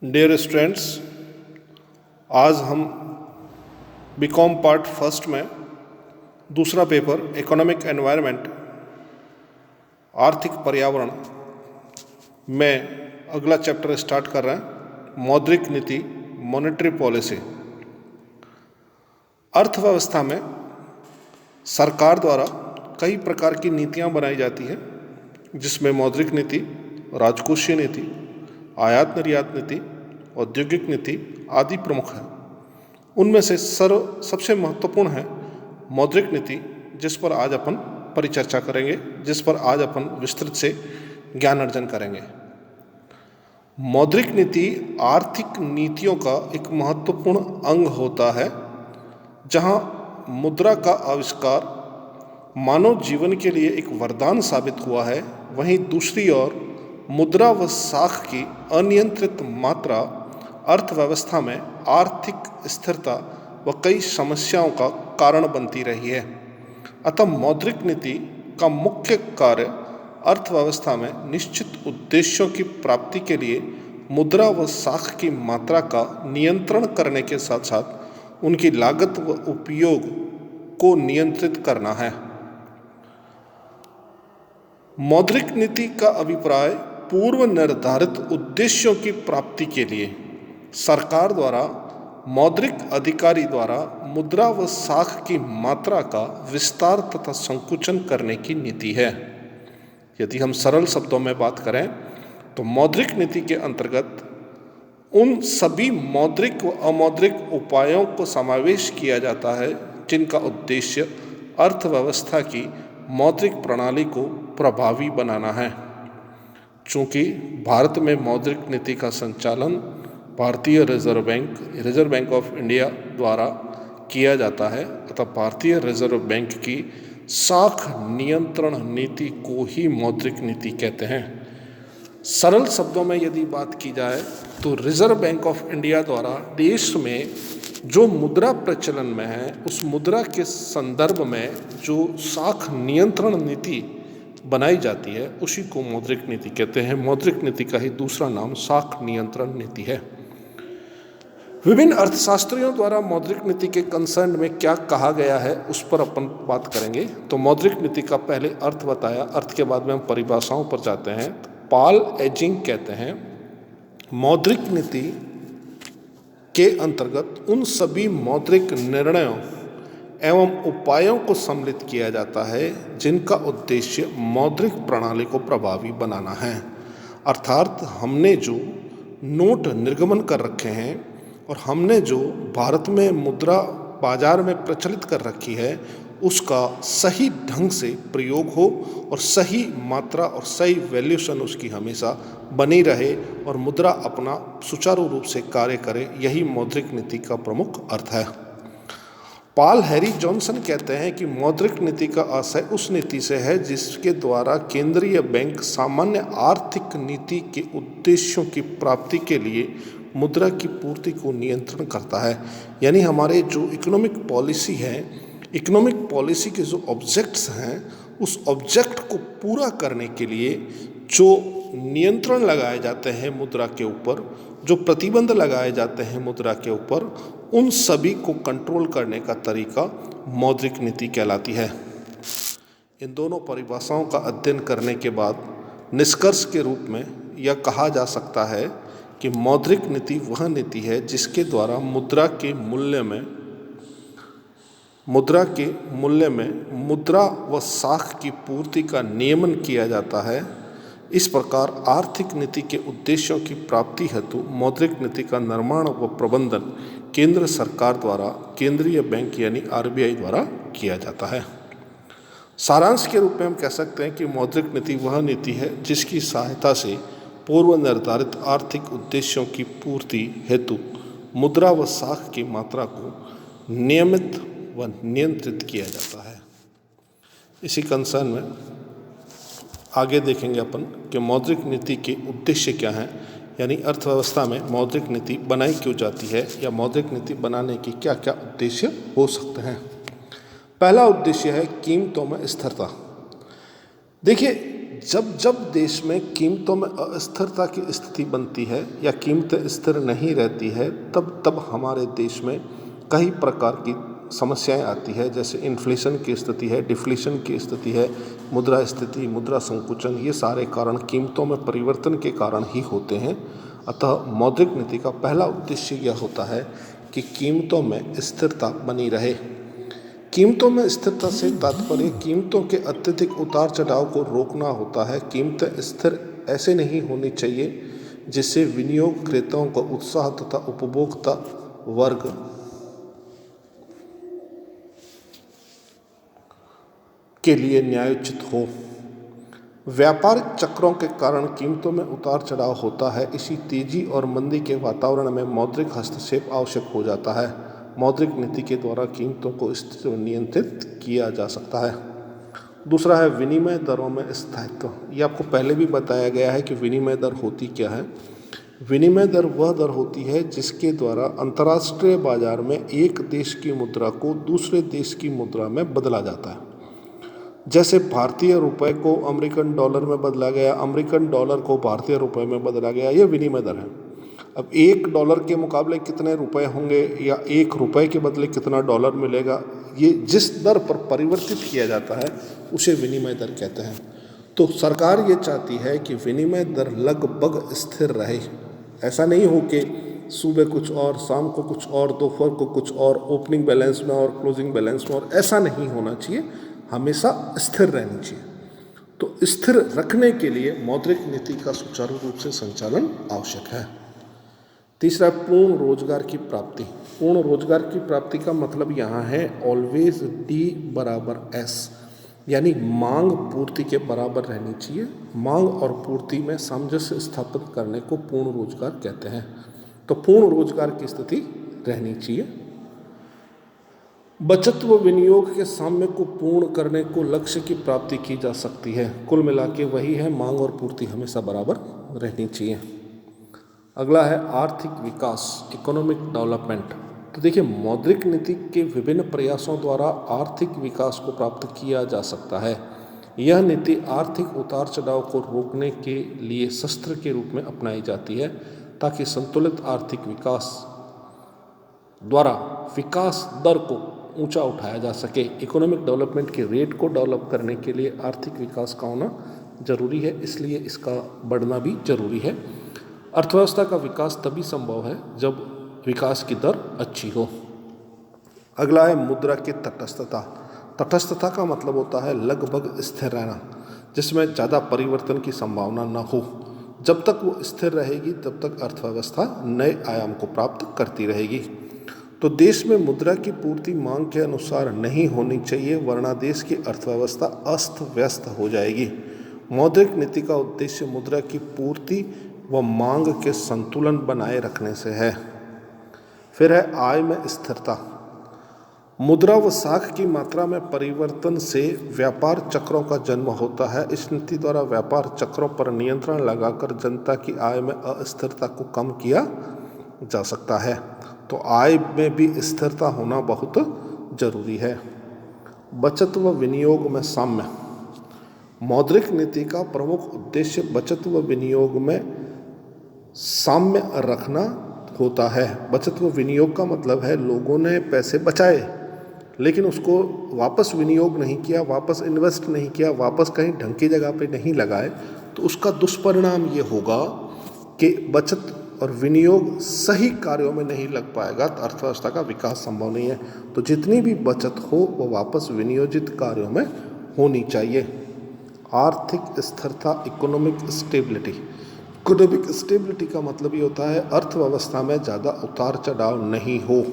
Dear students, आज हम BCom part first में दूसरा पेपर इकोनॉमिक एनवायरनमेंट आर्थिक पर्यावरण में अगला चैप्टर स्टार्ट कर रहे हैं। मौद्रिक नीति, मॉनेटरी पॉलिसी। अर्थव्यवस्था में सरकार द्वारा कई प्रकार की नीतियां बनाई जाती है, जिसमें मौद्रिक नीति, राजकोषीय नीति, आयात निर्यात नीति, औद्योगिक नीति आदि प्रमुख है। उनमें से सबसे महत्वपूर्ण है मौद्रिक नीति, जिस पर आज अपन परिचर्चा करेंगे, जिस पर आज अपन विस्तृत से ज्ञान अर्जन करेंगे। मौद्रिक नीति आर्थिक नीतियों का एक महत्वपूर्ण अंग होता है, जहां मुद्रा का आविष्कार मानव जीवन के लिए एक वरदान साबित हुआ है, वहीं दूसरी ओर मुद्रा व साख की अनियंत्रित मात्रा अर्थव्यवस्था में आर्थिक स्थिरता व कई समस्याओं का कारण बनती रही है। अतः मौद्रिक नीति का मुख्य कार्य अर्थव्यवस्था में निश्चित उद्देश्यों की प्राप्ति के लिए मुद्रा व साख की मात्रा का नियंत्रण करने के साथ साथ उनकी लागत व उपयोग को नियंत्रित करना है। मौद्रिक नीति का अभिप्राय पूर्व निर्धारित उद्देश्यों की प्राप्ति के लिए सरकार द्वारा मौद्रिक अधिकारी द्वारा मुद्रा व साख की मात्रा का विस्तार तथा संकुचन करने की नीति है। यदि हम सरल शब्दों में बात करें तो मौद्रिक नीति के अंतर्गत उन सभी मौद्रिक व अमौद्रिक उपायों को समावेश किया जाता है, जिनका उद्देश्य अर्थव्यवस्था की मौद्रिक प्रणाली को प्रभावी बनाना है। चूँकि भारत में मौद्रिक नीति का संचालन भारतीय रिजर्व बैंक ऑफ इंडिया द्वारा किया जाता है, अतः भारतीय रिजर्व बैंक की साख नियंत्रण नीति को ही मौद्रिक नीति कहते हैं। सरल शब्दों में यदि बात की जाए तो रिजर्व बैंक ऑफ इंडिया द्वारा देश में जो मुद्रा प्रचलन में है, उस मुद्रा के संदर्भ में जो साख नियंत्रण नीति बनाई जाती है, उसी को मौद्रिक नीति कहते हैं। मौद्रिक नीति का ही दूसरा नाम साख नियंत्रण नीति है। विभिन्न अर्थशास्त्रियों द्वारा मौद्रिक नीति के कंसर्न में क्या कहा गया है, उस पर अपन बात करेंगे। तो मौद्रिक नीति का पहले अर्थ बताया, अर्थ के बाद में हम परिभाषाओं पर जाते हैं। पॉल एजिंग कहते हैं, मौद्रिक नीति के अंतर्गत उन सभी मौद्रिक निर्णयों एवं उपायों को सम्मिलित किया जाता है जिनका उद्देश्य मौद्रिक प्रणाली को प्रभावी बनाना है। अर्थात हमने जो नोट निर्गमन कर रखे हैं और हमने जो भारत में मुद्रा बाजार में प्रचलित कर रखी है, उसका सही ढंग से प्रयोग हो और सही मात्रा और सही वैल्यूशन उसकी हमेशा बनी रहे और मुद्रा अपना सुचारू रूप से कार्य करे, यही मौद्रिक नीति का प्रमुख अर्थ है। पॉल हैरी जॉनसन कहते हैं कि मौद्रिक नीति का आशय उस नीति से है जिसके द्वारा केंद्रीय बैंक सामान्य आर्थिक नीति के उद्देश्यों की प्राप्ति के लिए मुद्रा की पूर्ति को नियंत्रण करता है। यानी हमारे जो इकोनॉमिक पॉलिसी है, इकोनॉमिक पॉलिसी के जो ऑब्जेक्ट्स हैं, उस ऑब्जेक्ट को पूरा करने के लिए जो नियंत्रण लगाए जाते हैं मुद्रा के ऊपर, जो प्रतिबंध लगाए जाते हैं मुद्रा के ऊपर, उन सभी को कंट्रोल करने का तरीका मौद्रिक नीति कहलाती है। इन दोनों परिभाषाओं का अध्ययन करने के बाद निष्कर्ष के रूप में यह कहा जा सकता है कि मौद्रिक नीति वह नीति है जिसके द्वारा मुद्रा के मूल्य में मुद्रा व साख की पूर्ति का नियमन किया जाता है। इस प्रकार आर्थिक नीति के उद्देश्यों की प्राप्ति हेतु मौद्रिक नीति का निर्माण व प्रबंधन केंद्र सरकार द्वारा केंद्रीय बैंक यानी आरबीआई द्वारा किया जाता है। सारांश के रूप में हम कह सकते हैं कि मौद्रिक नीति वह नीति है जिसकी सहायता से पूर्व निर्धारित आर्थिक उद्देश्यों की पूर्ति हेतु मुद्रा व साख की मात्रा को नियमित व नियंत्रित किया जाता है। इसी कंसर्न में आगे देखेंगे अपन कि मौद्रिक नीति के उद्देश्य क्या हैं, यानी अर्थव्यवस्था में मौद्रिक नीति बनाई क्यों जाती है या मौद्रिक नीति बनाने की क्या क्या उद्देश्य हो सकते हैं। पहला उद्देश्य है कीमतों में स्थिरता। देखिए, जब जब देश में कीमतों में अस्थिरता की स्थिति बनती है या कीमतें स्थिर नहीं रहती है, तब तब हमारे देश में कई प्रकार की समस्याएं आती है। जैसे इन्फ्लेशन की स्थिति है, डिफ्लेशन की स्थिति है, मुद्रा स्थिति, मुद्रा संकुचन, ये सारे कारण कीमतों में परिवर्तन के कारण ही होते हैं। अतः मौद्रिक नीति का पहला उद्देश्य यह होता है कि कीमतों में स्थिरता बनी रहे। कीमतों में स्थिरता से तात्पर्य कीमतों के अत्यधिक उतार चढ़ाव को रोकना होता है। कीमतें स्थिर ऐसे नहीं होनी चाहिए जिससे विनियोगकर्ताओं का उत्साह तथा उपभोक्ता वर्ग के लिए न्यायोचित हो। व्यापारिक चक्रों के कारण कीमतों में उतार चढ़ाव होता है। इसी तेजी और मंदी के वातावरण में मौद्रिक हस्तक्षेप आवश्यक हो जाता है। मौद्रिक नीति के द्वारा कीमतों को स्थिर व नियंत्रित किया जा सकता है। दूसरा है विनिमय दरों में स्थायित्व। ये आपको पहले भी बताया गया है कि विनिमय दर होती क्या है। विनिमय दर वह दर होती है जिसके द्वारा अंतर्राष्ट्रीय बाजार में एक देश की मुद्रा को दूसरे देश की मुद्रा में बदला जाता है। जैसे भारतीय रुपए को अमेरिकन डॉलर में बदला गया, अमेरिकन डॉलर को भारतीय रुपए में बदला गया, यह विनिमय दर है। अब $1 के मुकाबले कितने रुपए होंगे या $1 के बदले कितना डॉलर मिलेगा, ये जिस दर पर परिवर्तित किया जाता है उसे विनिमय दर कहते हैं। तो सरकार ये चाहती है कि विनिमय दर लगभग स्थिर रहे। ऐसा नहीं हो कि सुबह कुछ और, शाम को कुछ और, दोपहर को कुछ और, ओपनिंग बैलेंस में और क्लोजिंग बैलेंस में और, ऐसा नहीं होना चाहिए। हमेशा स्थिर रहनी चाहिए। तो स्थिर रखने के लिए मौद्रिक नीति का सुचारू रूप से संचालन आवश्यक है। तीसरा, पूर्ण रोजगार की प्राप्ति। पूर्ण रोजगार की प्राप्ति का मतलब यहाँ है ऑलवेज D = S, यानी मांग पूर्ति के बराबर रहनी चाहिए। मांग और पूर्ति में सामंजस्य स्थापित करने को पूर्ण रोजगार कहते हैं। तो पूर्ण रोजगार की स्थिति रहनी चाहिए। बचत व विनियोग के साम्य को पूर्ण करने को लक्ष्य की प्राप्ति की जा सकती है। कुल मिला के वही है, मांग और पूर्ति हमेशा बराबर रहनी चाहिए। अगला है आर्थिक विकास, इकोनॉमिक डेवलपमेंट। तो देखिए, मौद्रिक नीति के विभिन्न प्रयासों द्वारा आर्थिक विकास को प्राप्त किया जा सकता है। यह नीति आर्थिक उतार चढ़ाव को रोकने के लिए शस्त्र के रूप में अपनाई जाती है ताकि संतुलित आर्थिक विकास द्वारा विकास दर को ऊंचा उठाया जा सके। इकोनॉमिक डेवलपमेंट के रेट को डेवलप करने के लिए आर्थिक विकास का होना जरूरी है, इसलिए इसका बढ़ना भी जरूरी है। अर्थव्यवस्था का विकास तभी संभव है जब विकास की दर अच्छी हो। अगला है मुद्रा की तटस्थता। तटस्थता का मतलब होता है लगभग स्थिर रहना, जिसमें ज़्यादा परिवर्तन की संभावना न हो। जब तक वो स्थिर रहेगी तब तक अर्थव्यवस्था नए आयाम को प्राप्त करती रहेगी। तो देश में मुद्रा की पूर्ति मांग के अनुसार नहीं होनी चाहिए, वरना देश की अर्थव्यवस्था अस्त व्यस्त हो जाएगी। मौद्रिक नीति का उद्देश्य मुद्रा की पूर्ति व मांग के संतुलन बनाए रखने से है। फिर है आय में स्थिरता। मुद्रा व साख की मात्रा में परिवर्तन से व्यापार चक्रों का जन्म होता है। इस नीति द्वारा व्यापार चक्रों पर नियंत्रण लगाकर जनता की आय में अस्थिरता को कम किया जा सकता है। तो आय में भी स्थिरता होना बहुत जरूरी है। बचत व विनियोग में साम्य। मौद्रिक नीति का प्रमुख उद्देश्य बचत व विनियोग में साम्य रखना होता है। बचत व विनियोग का मतलब है लोगों ने पैसे बचाए लेकिन उसको वापस विनियोग नहीं किया, वापस इन्वेस्ट नहीं किया, वापस कहीं ढंग की जगह पे नहीं लगाए, तो उसका दुष्परिणाम ये होगा कि बचत और विनियोग सही कार्यों में नहीं लग पाएगा तो अर्थव्यवस्था का विकास संभव नहीं है। तो जितनी भी बचत हो वो वापस विनियोजित कार्यों में होनी चाहिए। आर्थिक स्थिरता, इकोनॉमिक स्टेबिलिटी। इकोनॉमिक स्टेबिलिटी का मतलब ये होता है अर्थव्यवस्था में ज़्यादा उतार चढ़ाव नहीं हो,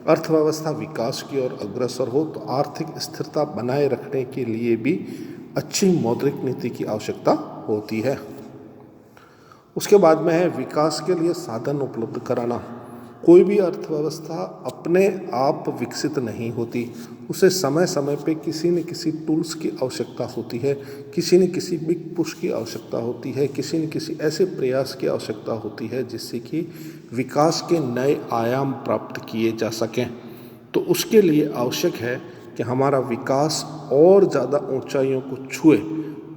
अर्थव्यवस्था विकास की ओर अग्रसर हो। तो आर्थिक स्थिरता बनाए रखने के लिए भी अच्छी मौद्रिक नीति की आवश्यकता होती है। उसके बाद में है विकास के लिए साधन उपलब्ध कराना। कोई भी अर्थव्यवस्था अपने आप विकसित नहीं होती, उसे समय समय पे किसी न किसी टूल्स की आवश्यकता होती है, किसी न किसी बिग पुश की आवश्यकता होती है, किसी न किसी ऐसे प्रयास की आवश्यकता होती है जिससे कि विकास के नए आयाम प्राप्त किए जा सकें। तो उसके लिए आवश्यक है कि हमारा विकास और ज़्यादा ऊंचाइयों को छुए,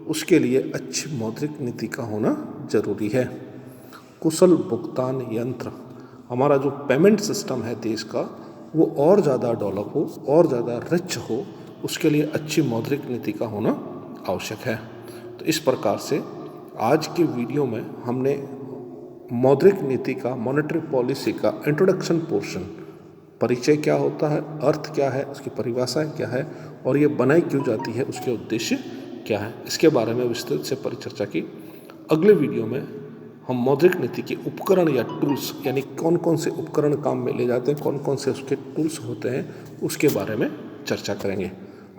उसके लिए अच्छी मौद्रिक नीति का होना जरूरी है। कुशल भुगतान यंत्र, हमारा जो पेमेंट सिस्टम है देश का वो और ज़्यादा डेवलप हो, और ज़्यादा रिच हो, उसके लिए अच्छी मौद्रिक नीति का होना आवश्यक है। तो इस प्रकार से आज के वीडियो में हमने मौद्रिक नीति का, मॉनेटरी पॉलिसी का इंट्रोडक्शन पोर्शन, परिचय क्या होता है, अर्थ क्या है, उसकी परिभाषाएं क्या है और ये बनाई क्यों जाती है, उसके उद्देश्य क्या है, इसके बारे में विस्तृत से परिचर्चा की। अगले वीडियो में हम मौद्रिक नीति के उपकरण या टूल्स, यानी कौन कौन से उपकरण काम में ले जाते हैं, कौन कौन से उसके टूल्स होते हैं, उसके बारे में चर्चा करेंगे।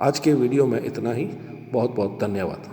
आज के वीडियो में इतना ही। बहुत बहुत धन्यवाद।